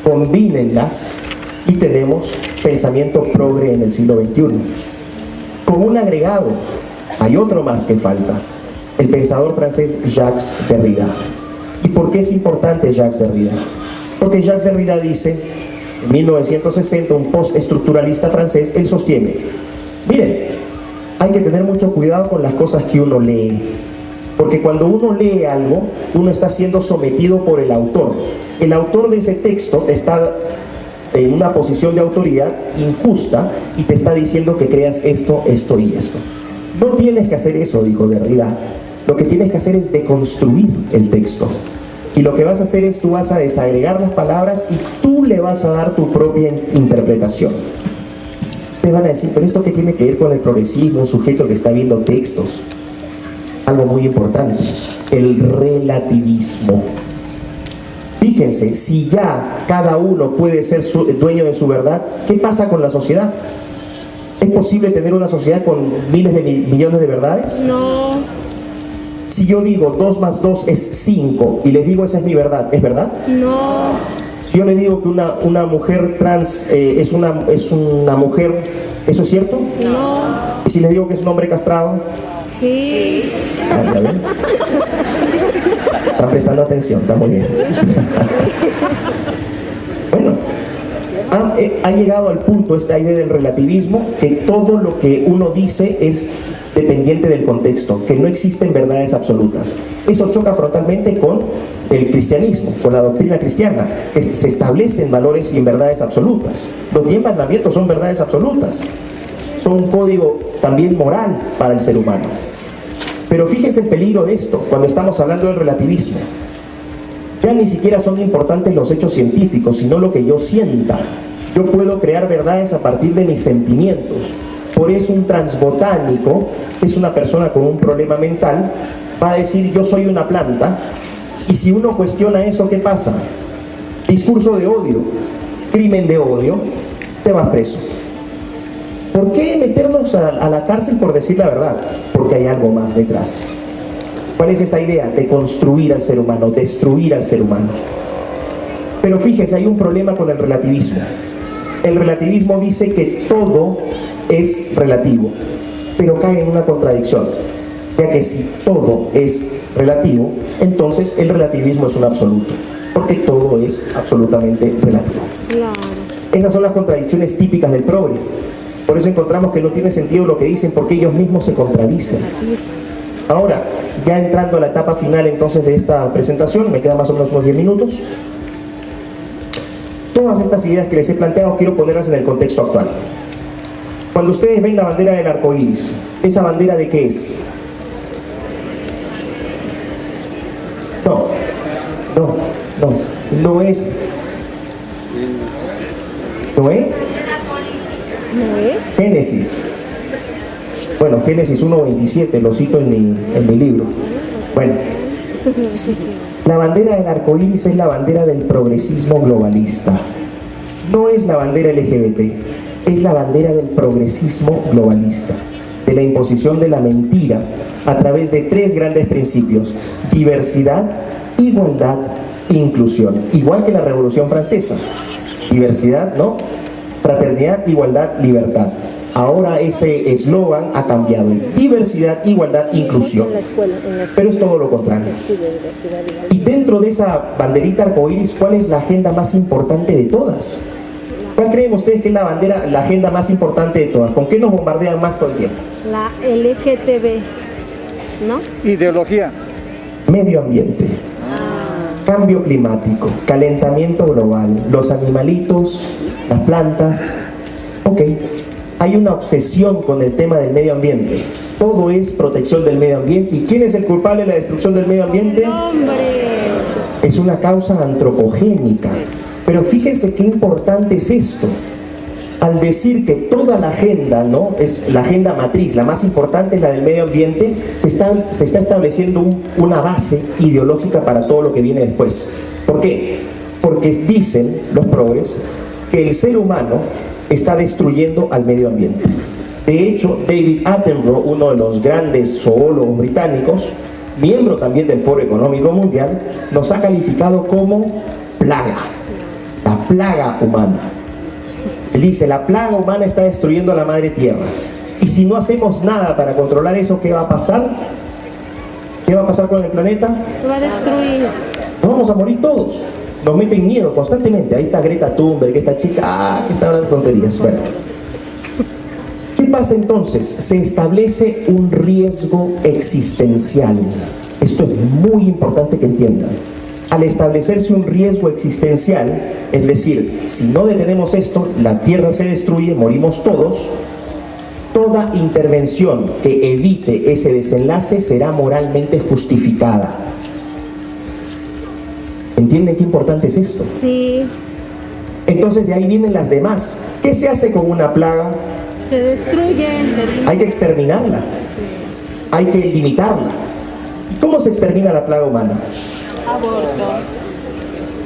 Combínenlas y tenemos pensamiento progre en el siglo XXI. Con un agregado, hay otro más que falta, el pensador francés Jacques Derrida. ¿Y por qué es importante Jacques Derrida? Porque Jacques Derrida dice, en 1960, un postestructuralista francés, él sostiene, miren, hay que tener mucho cuidado con las cosas que uno lee, porque cuando uno lee algo, uno está siendo sometido por el autor. El autor de ese texto te está en una posición de autoridad injusta y te está diciendo que creas esto, esto y esto. No tienes que hacer eso, dijo Derrida. Lo que tienes que hacer es deconstruir el texto. Y lo que vas a hacer es, tú vas a desagregar las palabras y tú le vas a dar tu propia interpretación. Te van a decir, pero ¿esto qué tiene que ver con el progresismo? Un sujeto que está viendo textos. Algo muy importante, el relativismo. Fíjense, si ya cada uno puede ser dueño de su verdad, ¿qué pasa con la sociedad? ¿Es posible tener una sociedad con miles de millones de verdades? No. Si yo digo 2 más 2 es 5 y les digo esa es mi verdad, ¿es verdad? No. Si yo le digo que una mujer trans es una mujer, ¿eso es cierto? No. ¿Y si les digo que es un hombre castrado? Sí. ¿Ya ven? Están prestando atención, está muy bien. Bueno, ha llegado al punto esta idea del relativismo, que todo lo que uno dice es dependiente del contexto, que no existen verdades absolutas. Eso choca frontalmente con el cristianismo, con la doctrina cristiana, que se establecen valores y verdades absolutas. Los 10 mandamientos son verdades absolutas, son un código también moral para el ser humano. Pero fíjense el peligro de esto, cuando estamos hablando del relativismo. Ya ni siquiera son importantes los hechos científicos, sino lo que yo sienta. Yo puedo crear verdades a partir de mis sentimientos. Por eso un transbotánico, que es una persona con un problema mental, va a decir yo soy una planta, y si uno cuestiona eso, ¿qué pasa? Discurso de odio, crimen de odio, te vas preso. ¿Por qué meternos a la cárcel por decir la verdad? Porque hay algo más detrás. ¿Cuál es esa idea? De construir al ser humano, destruir al ser humano. Pero fíjense, hay un problema con el relativismo. El relativismo dice que todo es relativo, pero cae en una contradicción, ya que si todo es relativo, entonces el relativismo es un absoluto, porque todo es absolutamente relativo. Claro. Esas son las contradicciones típicas del progre. Por eso encontramos que no tiene sentido lo que dicen, porque ellos mismos se contradicen. Ahora, ya entrando a la etapa final entonces de esta presentación, me quedan más o menos unos 10 minutos. Todas estas ideas que les he planteado quiero ponerlas en el contexto actual. Cuando ustedes ven la bandera del arco iris, ¿esa bandera de qué es? No es. ¿Noé? Génesis. Bueno, Génesis 1:27, lo cito en mi libro. Bueno, la bandera del arco iris es la bandera del progresismo globalista. No es la bandera LGBT, es la bandera del progresismo globalista, de la imposición de la mentira a través de 3 grandes principios: diversidad, igualdad, inclusión. Igual que la Revolución Francesa. Diversidad, ¿no? Fraternidad, igualdad, libertad. Ahora ese eslogan ha cambiado, es diversidad, igualdad, inclusión. Pero es todo lo contrario. Y dentro de esa banderita arcoíris, ¿cuál es la agenda más importante de todas? ¿Cuál creen ustedes que es la agenda más importante de todas? ¿Con qué nos bombardean más todo el tiempo? La LGTB, ¿no? Ideología. Medio ambiente. Cambio climático, calentamiento global, los animalitos, las plantas. Ok, hay una obsesión con el tema del medio ambiente. Todo es protección del medio ambiente. ¿Y quién es el culpable de la destrucción del medio ambiente? El hombre. Es una causa antropogénica. Pero fíjense qué importante es esto. Al decir que toda la agenda, ¿no?, es la agenda matriz, la más importante es la del medio ambiente, se está estableciendo una base ideológica para todo lo que viene después. ¿Por qué? Porque dicen los progres que el ser humano está destruyendo al medio ambiente. De hecho, David Attenborough, uno de los grandes zoólogos británicos, miembro también del Foro Económico Mundial, nos ha calificado como plaga, la plaga humana. Él dice, la plaga humana está destruyendo a la madre tierra. Y si no hacemos nada para controlar eso, ¿qué va a pasar? ¿Qué va a pasar con el planeta? Se va a destruir. Nos vamos a morir todos. Nos meten miedo constantemente. Ahí está Greta Thunberg, esta chica, que está hablando tonterías. Bueno. ¿Qué pasa entonces? Se establece un riesgo existencial. Esto es muy importante que entiendan. Al establecerse un riesgo existencial, es decir, si no detenemos esto, la Tierra se destruye, morimos todos, toda intervención que evite ese desenlace será moralmente justificada. ¿Entienden qué importante es esto? Sí. Entonces de ahí vienen las demás. ¿Qué se hace con una plaga? Se destruye. Hay que exterminarla. Hay que limitarla. ¿Cómo se extermina la plaga humana? Aborto.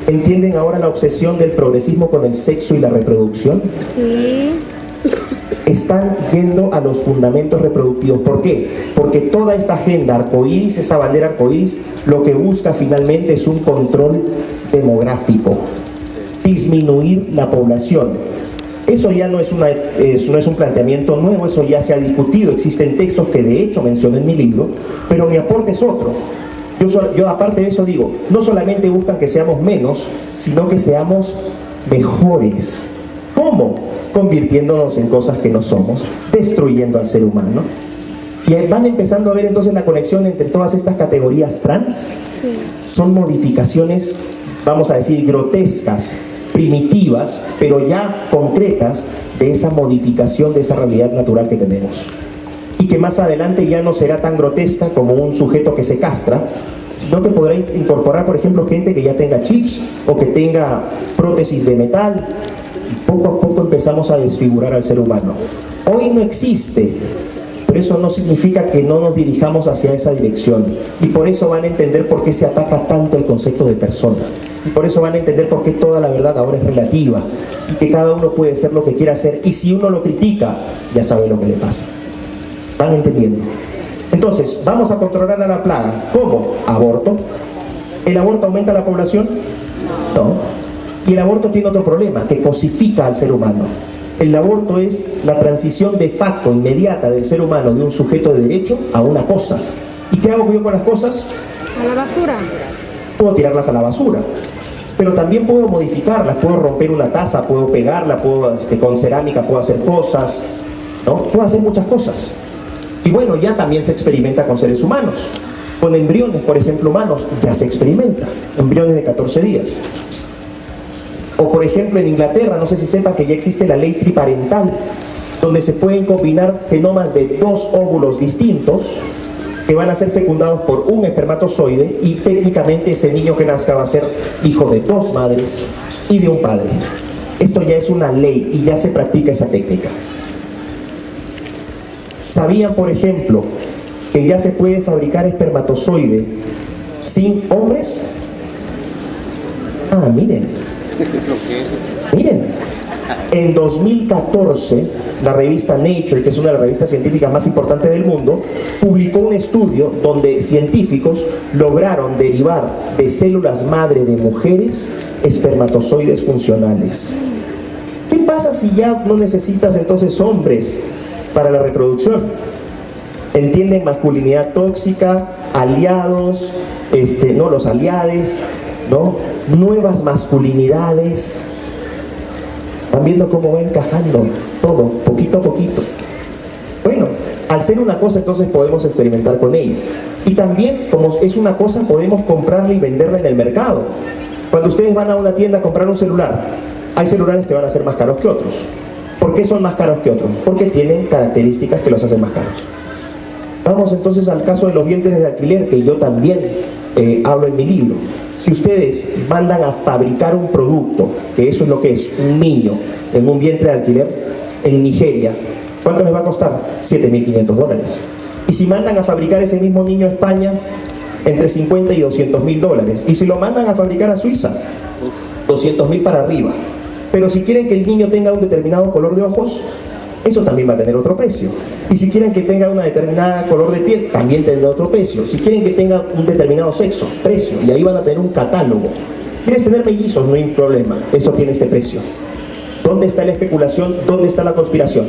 ¿Entienden ahora la obsesión del progresismo con el sexo y la reproducción? Sí. Están yendo a los fundamentos reproductivos. ¿Por qué? Porque toda esta agenda arcoíris, esa bandera arcoíris, lo que busca finalmente es un control demográfico, disminuir la población. Eso ya no es un planteamiento nuevo, eso ya se ha discutido, existen textos que de hecho mencioné en mi libro, pero mi aporte es otro. Yo aparte de eso digo, no solamente buscan que seamos menos, sino que seamos mejores. ¿Cómo? Convirtiéndonos en cosas que no somos, destruyendo al ser humano. Y van empezando a ver entonces la conexión entre todas estas categorías trans. Sí. Son modificaciones, vamos a decir, grotescas, primitivas, pero ya concretas de esa modificación de esa realidad natural que tenemos. y que más adelante ya no será tan grotesca como un sujeto que se castra, sino que podrá incorporar, por ejemplo, gente que ya tenga chips o que tenga prótesis de metal. Poco a poco empezamos a desfigurar al ser humano. Hoy no existe, pero eso no significa que no nos dirijamos hacia esa dirección. Y por eso van a entender por qué se ataca tanto el concepto de persona. Y por eso van a entender por qué toda la verdad ahora es relativa. Y que cada uno puede ser lo que quiera hacer. Y si uno lo critica, ya sabe lo que le pasa. ¿Van entendiendo? Entonces, vamos a controlar a la plaga. ¿Cómo? Aborto. ¿El aborto aumenta la población? No. Y el aborto tiene otro problema, que cosifica al ser humano. El aborto es la transición de facto inmediata del ser humano de un sujeto de derecho a una cosa. ¿Y qué hago yo con las cosas? A la basura. Puedo tirarlas a la basura, pero también puedo modificarlas, puedo romper una taza, puedo pegarla, puedo con cerámica puedo hacer cosas, ¿no? Puedo hacer muchas cosas. Y bueno, ya también se experimenta con seres humanos. Con embriones, por ejemplo, humanos, ya se experimenta. Embriones de 14 días. O por ejemplo en Inglaterra, no sé si sepan que ya existe la ley triparental, donde se pueden combinar genomas de 2 óvulos distintos que van a ser fecundados por un espermatozoide y técnicamente ese niño que nazca va a ser hijo de 2 madres y de un padre. Esto ya es una ley y ya se practica esa técnica. ¿Sabían, por ejemplo, que ya se puede fabricar espermatozoide sin hombres? Ah, miren. Miren, en 2014, la revista Nature, que es una de las revistas científicas más importantes del mundo, publicó un estudio donde científicos lograron derivar de células madre de mujeres espermatozoides funcionales. ¿Qué pasa si ya no necesitas entonces hombres para la reproducción? Entienden masculinidad tóxica, aliados, no los aliades, ¿no? Nuevas masculinidades. Van viendo cómo va encajando todo, poquito a poquito. Bueno, al ser una cosa entonces podemos experimentar con ella. Y también, como es una cosa, podemos comprarla y venderla en el mercado. Cuando ustedes van a una tienda a comprar un celular, hay celulares que van a ser más caros que otros. ¿Por qué son más caros que otros? Porque tienen características que los hacen más caros. Vamos entonces al caso de los vientres de alquiler, que yo también hablo en mi libro. Si ustedes mandan a fabricar un producto, que eso es lo que es, un niño en un vientre de alquiler en Nigeria, ¿cuánto les va a costar? $7.500. Y si mandan a fabricar ese mismo niño a España, entre 50 y $200.000. Y si lo mandan a fabricar a Suiza, 200.000 para arriba. Pero si quieren que el niño tenga un determinado color de ojos, eso también va a tener otro precio. Y si quieren que tenga una determinada color de piel, también tendrá otro precio. Si quieren que tenga un determinado sexo, precio. Y ahí van a tener un catálogo. ¿Quieres tener mellizos? No hay problema. Esto tiene este precio. ¿Dónde está la especulación? ¿Dónde está la conspiración?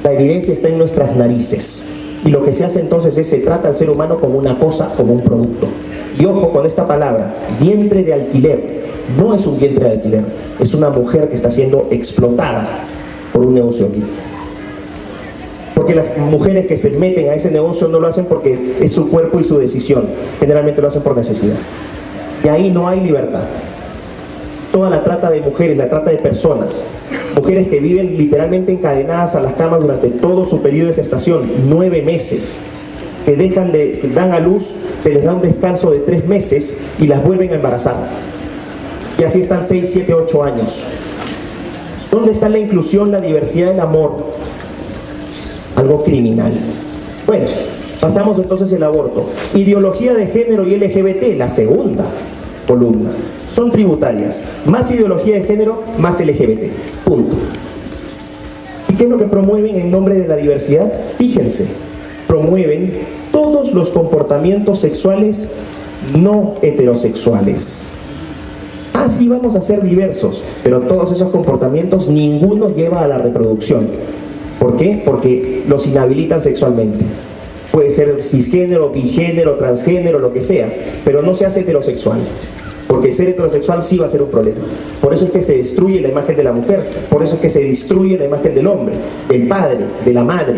La evidencia está en nuestras narices. Y lo que se hace entonces es, se trata al ser humano como una cosa, como un producto. Y ojo con esta palabra, vientre de alquiler. No es un vientre de alquiler, es una mujer que está siendo explotada por un negocio aquí. Porque las mujeres que se meten a ese negocio no lo hacen porque es su cuerpo y su decisión. Generalmente lo hacen por necesidad. Y ahí no hay libertad. Toda la trata de mujeres, la trata de personas, mujeres que viven literalmente encadenadas a las camas durante todo su periodo de gestación, 9 meses, que dan a luz, se les da un descanso de 3 meses y las vuelven a embarazar. Y así están 6, 7, 8 años. ¿Dónde está la inclusión, la diversidad del amor? Algo criminal. Bueno, pasamos entonces al aborto. Ideología de género y LGBT, la segunda columna. Son tributarias. Más ideología de género, más LGBT. Punto. ¿Y qué es lo que promueven en nombre de la diversidad? Fíjense, promueven todos los comportamientos sexuales no heterosexuales. Ah, sí, vamos a ser diversos, pero todos esos comportamientos, ninguno lleva a la reproducción. ¿Por qué? Porque los inhabilitan sexualmente. Puede ser cisgénero, bigénero, transgénero, lo que sea, pero no se hace heterosexual. Porque ser heterosexual sí va a ser un problema. Por eso es que se destruye la imagen de la mujer, por eso es que se destruye la imagen del hombre, del padre, de la madre.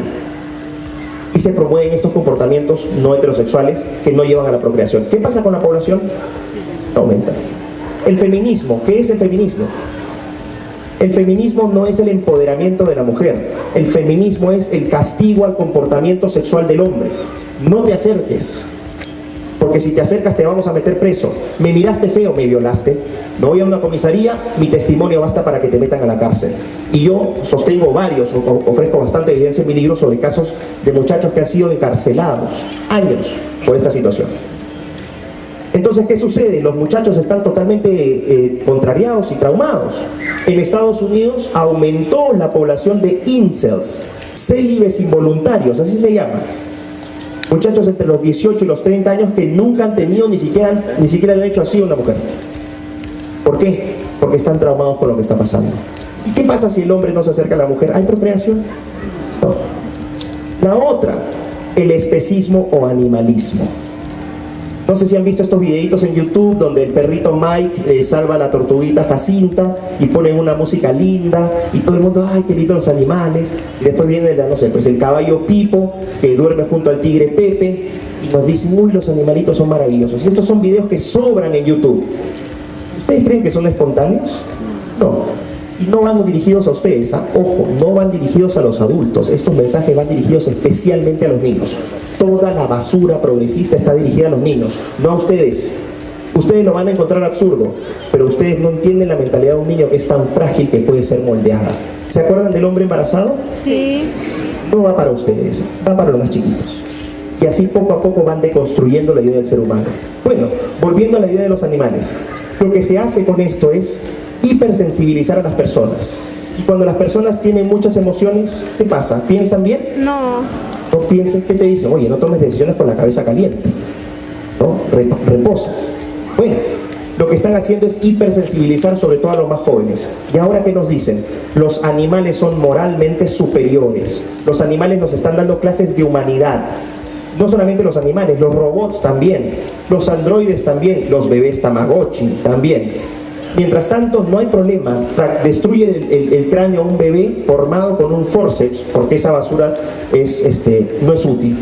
Y se promueven estos comportamientos no heterosexuales que no llevan a la procreación. ¿Qué pasa con la población? Aumenta. El feminismo, ¿qué es el feminismo? El feminismo no es el empoderamiento de la mujer. El feminismo es el castigo al comportamiento sexual del hombre. No te acerques, porque si te acercas te vamos a meter preso. Me miraste feo, me violaste. Me voy a una comisaría, mi testimonio basta para que te metan a la cárcel. Y yo sostengo ofrezco bastante evidencia en mi libro sobre casos de muchachos que han sido encarcelados años por esta situación. Entonces, ¿qué sucede? Los muchachos están totalmente contrariados y traumados. En Estados Unidos aumentó la población de incels, célibes involuntarios, así se llama. Muchachos entre los 18 y los 30 años que nunca han tenido, ni siquiera le han hecho así a una mujer. ¿Por qué? Porque están traumados con lo que está pasando. ¿Y qué pasa si el hombre no se acerca a la mujer? ¿Hay procreación? No. La otra, el especismo o animalismo. No sé si han visto estos videitos en YouTube donde el perrito Mike salva a la tortuguita Jacinta y ponen una música linda y todo el mundo, ¡ay, qué lindos los animales! Y después viene, no sé, pues el caballo Pipo que duerme junto al tigre Pepe y nos dicen, ¡uy, los animalitos son maravillosos! Y estos son videos que sobran en YouTube. ¿Ustedes creen que son espontáneos? No. Y no van dirigidos a ustedes, ojo, no van dirigidos a los adultos. Estos mensajes van dirigidos especialmente a los niños. Toda la basura progresista está dirigida a los niños, no a ustedes. Ustedes lo van a encontrar absurdo, pero ustedes no entienden la mentalidad de un niño que es tan frágil que puede ser moldeada. ¿Se acuerdan del hombre embarazado? Sí. No va para ustedes, va para los más chiquitos. Y así poco a poco van deconstruyendo la idea del ser humano. Bueno, volviendo a la idea de los animales, lo que se hace con esto es hipersensibilizar a las personas. Y cuando las personas tienen muchas emociones, ¿qué pasa? ¿Piensan bien? No. No piensen, ¿qué te dicen? Oye, no tomes decisiones con la cabeza caliente, ¿no? Reposa. Bueno, lo que están haciendo es hipersensibilizar sobre todo a los más jóvenes. ¿Y ahora qué nos dicen? Los animales son moralmente superiores. Los animales nos están dando clases de humanidad. No solamente los animales, los robots también, los androides también, los bebés Tamagotchi también. Mientras tanto, no hay problema, destruye el cráneo a un bebé formado con un forceps, porque esa basura no es útil.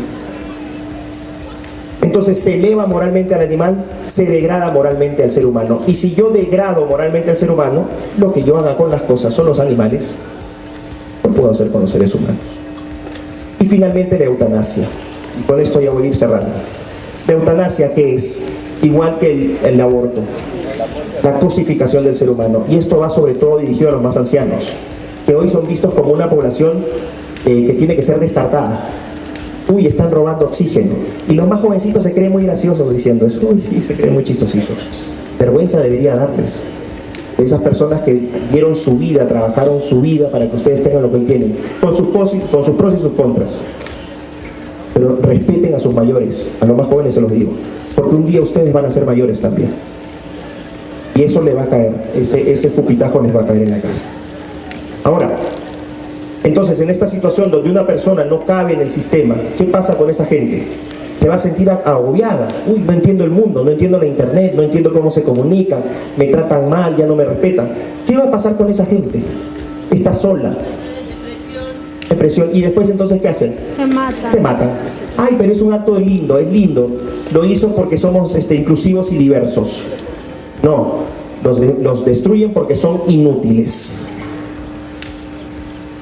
Entonces se eleva moralmente al animal, se degrada moralmente al ser humano. Y si yo degrado moralmente al ser humano, lo que yo haga con las cosas son los animales, lo puedo hacer con los seres humanos. Y finalmente la eutanasia. Y con esto ya voy a ir cerrando. La eutanasia, ¿qué es? Igual que el aborto, la cosificación del ser humano. Y esto va sobre todo dirigido a los más ancianos, que hoy son vistos como una población que tiene que ser descartada. Uy, están robando oxígeno. Y los más jovencitos se creen muy graciosos diciendo eso. Uy, sí, se creen muy chistositos. Vergüenza debería darles. Esas personas que dieron su vida, trabajaron su vida para que ustedes tengan lo que hoy tienen, con sus pros y sus contras. Pero respeten a sus mayores, a los más jóvenes se los digo, porque un día ustedes van a ser mayores también. Y eso les va a caer, ese pupitajo les va a caer en la cara. Ahora, entonces en esta situación donde una persona no cabe en el sistema, ¿qué pasa con esa gente? Se va a sentir agobiada. Uy, no entiendo el mundo, no entiendo la internet, no entiendo cómo se comunican, me tratan mal, ya no me respetan. ¿Qué va a pasar con esa gente? Está sola. Depresión. Y después entonces ¿qué hacen? Se matan. Ay, pero es un acto lindo, es lindo. Lo hizo porque somos inclusivos y diversos. No, los destruyen porque son inútiles.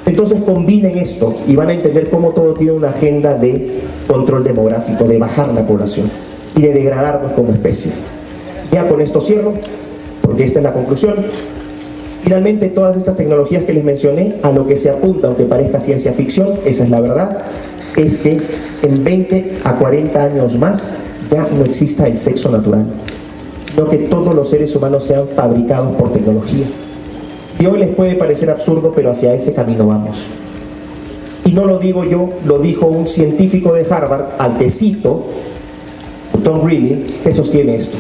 Entonces combinen esto y van a entender cómo todo tiene una agenda de control demográfico, de bajar la población y de degradarnos como especie. Ya con esto cierro, porque esta es la conclusión. Finalmente, todas estas tecnologías que les mencioné, a lo que se apunta, aunque parezca ciencia ficción, esa es la verdad, es que en 20 a 40 años más ya no exista el sexo natural, sino que todos los seres humanos sean fabricados por tecnología. Y hoy les puede parecer absurdo, pero hacia ese camino vamos. Y no lo digo yo, lo dijo un científico de Harvard, al que cito, Tom Greeley, que sostiene esto,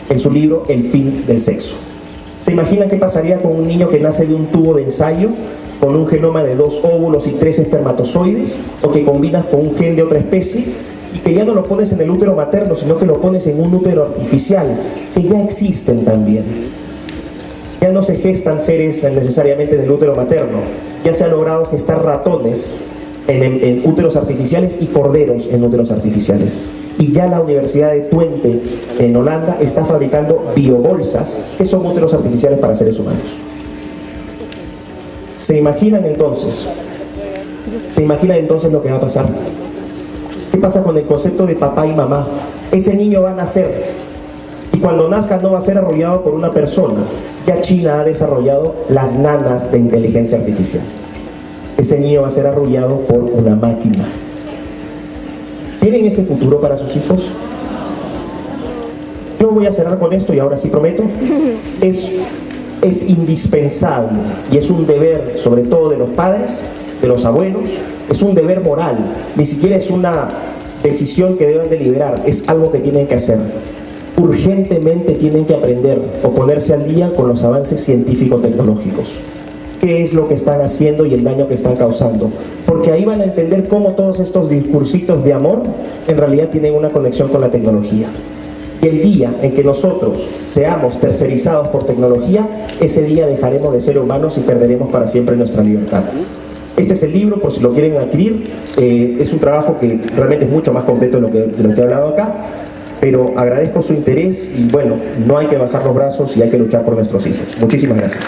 en su libro El fin del sexo. ¿Se imaginan qué pasaría con un niño que nace de un tubo de ensayo, con un genoma de 2 óvulos y 3 espermatozoides, o que combinas con un gen de otra especie, y que ya no lo pones en el útero materno, sino que lo pones en un útero artificial, que ya existen también? Ya no se gestan seres necesariamente en el útero materno, ya se ha logrado gestar ratones en úteros artificiales y corderos en úteros artificiales. Y ya la Universidad de Twente en Holanda está fabricando biobolsas, que son úteros artificiales para seres humanos. ¿Se imaginan entonces? ¿Se imaginan entonces lo que va a pasar? ¿Qué pasa con el concepto de papá y mamá? Ese niño va a nacer y cuando nazca no va a ser arrollado por una persona. Ya China ha desarrollado las nanas de inteligencia artificial. Ese niño va a ser arrollado por una máquina. ¿Tienen ese futuro para sus hijos? Yo voy a cerrar con esto y ahora sí prometo. Es indispensable y es un deber, sobre todo de los padres, de los abuelos, es un deber moral, ni siquiera es una decisión que deben deliberar, es algo que tienen que hacer. Urgentemente tienen que aprender o ponerse al día con los avances científico-tecnológicos. ¿Qué es lo que están haciendo y el daño que están causando? Porque ahí van a entender cómo todos estos discursitos de amor en realidad tienen una conexión con la tecnología. Y el día en que nosotros seamos tercerizados por tecnología, ese día dejaremos de ser humanos y perderemos para siempre nuestra libertad. Este es el libro, por si lo quieren adquirir. Es un trabajo que realmente es mucho más completo de lo que he hablado acá, pero agradezco su interés y bueno, no hay que bajar los brazos y hay que luchar por nuestros hijos. Muchísimas gracias.